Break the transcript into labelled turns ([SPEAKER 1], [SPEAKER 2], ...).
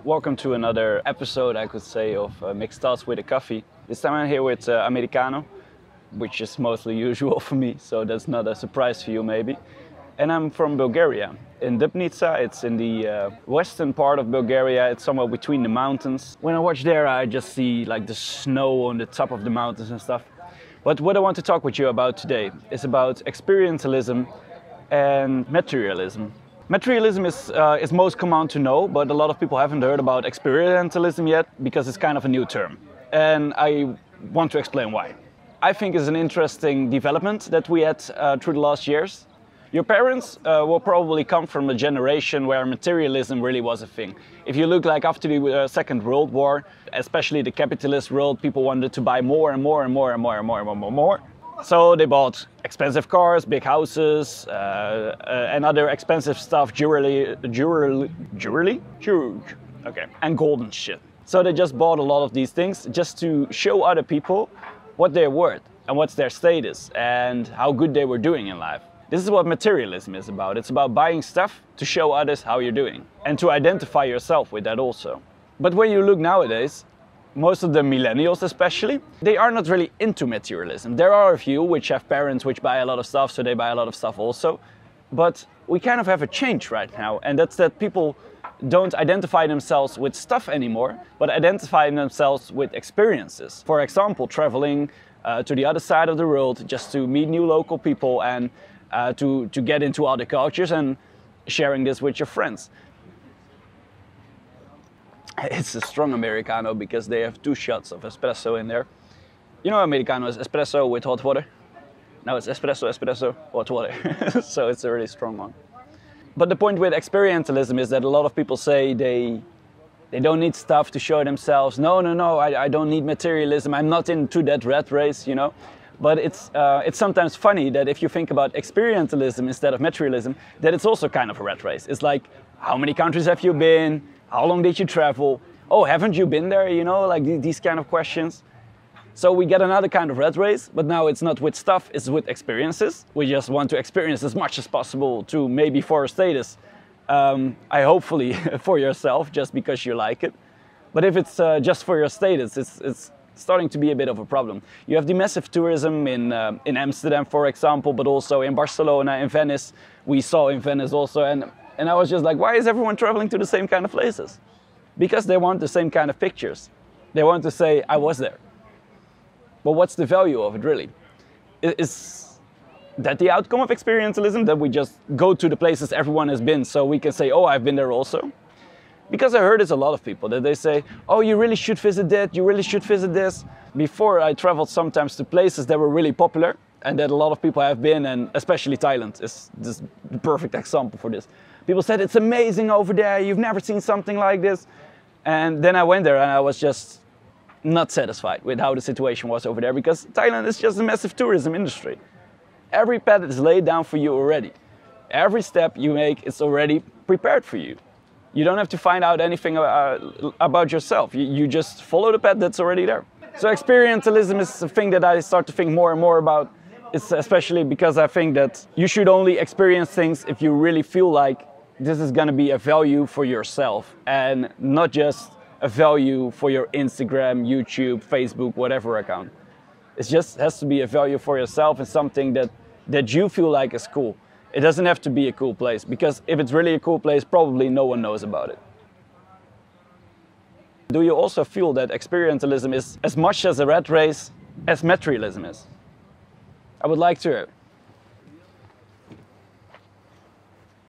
[SPEAKER 1] Welcome to another episode, I could say, of Mixed Thoughts with a Coffee. This time I'm here with Americano, which is mostly usual for me, so that's not a surprise for you maybe. And I'm from Bulgaria, in Dubnica. It's in the western part of Bulgaria. It's somewhere between the mountains. When I watch there, I just see like the snow on the top of the mountains and stuff. But what I want to talk with you about today is about experientialism and materialism. Materialism is most common to know, but a lot of people haven't heard about experientialism yet because it's kind of a new term. And I want to explain why. I think it's an interesting development that we had through the last years. Your parents will probably come from a generation where materialism really was a thing. If you look like after the Second World War, especially the capitalist world, people wanted to buy more and more and more and more and more and more and more. So they bought expensive cars, big houses, and other expensive stuff, jewelry, okay, and gold and shit. So they just bought a lot of these things just to show other people what they're worth and what's their status and how good they were doing in life. This is what materialism is about. It's about buying stuff to show others how you're doing and to identify yourself with that also. But when you look nowadays, most of the millennials especially, they are not really into materialism. There are a few which have parents which buy a lot of stuff, so they buy a lot of stuff also. But we kind of have a change right now, and that's that people don't identify themselves with stuff anymore, but identify themselves with experiences. For example, traveling to the other side of the world just to meet new local people and to get into other cultures and sharing this with your friends. It's a strong Americano because they have 2 shots of espresso in there. You know, Americano is espresso with hot water. Now it's espresso, hot water. So it's a really strong one. But the point with experientialism is that a lot of people say they don't need stuff to show themselves. No, I don't need materialism. I'm not into that rat race, you know. But it's sometimes funny that if you think about experientialism instead of materialism, that it's also kind of a rat race. It's like, how many countries have you been? How long did you travel? Oh, haven't you been there? You know, like these kind of questions. So we get another kind of rat race, but now it's not with stuff, it's with experiences. We just want to experience as much as possible to maybe for a status. Hopefully for yourself, just because you like it. But if it's just for your status, it's starting to be a bit of a problem. You have the massive tourism in Amsterdam, for example, but also in Barcelona, in Venice. We saw in Venice also, and I was just like, why is everyone traveling to the same kind of places? Because they want the same kind of pictures. They want to say, I was there. But what's the value of it really? Is that the outcome of experientialism, that we just go to the places everyone has been so we can say, oh, I've been there also? Because I heard it's a lot of people that they say, oh, you really should visit that, you really should visit this. Before I traveled sometimes to places that were really popular and that a lot of people have been, and especially Thailand is this the perfect example for this. People said, it's amazing over there, you've never seen something like this. And then I went there and I was just not satisfied with how the situation was over there, because Thailand is just a massive tourism industry. Every path is laid down for you already. Every step you make is already prepared for you. You don't have to find out anything about yourself. You just follow the path that's already there. So experientialism is a thing that I start to think more and more about. It's especially because I think that you should only experience things if you really feel like this is going to be a value for yourself and not just a value for your Instagram, YouTube, Facebook, whatever account. It just has to be a value for yourself and something that you feel like is cool. It doesn't have to be a cool place, because if it's really a cool place, probably no one knows about it. Do you also feel that experientialism is as much as a rat race as materialism is? I would like to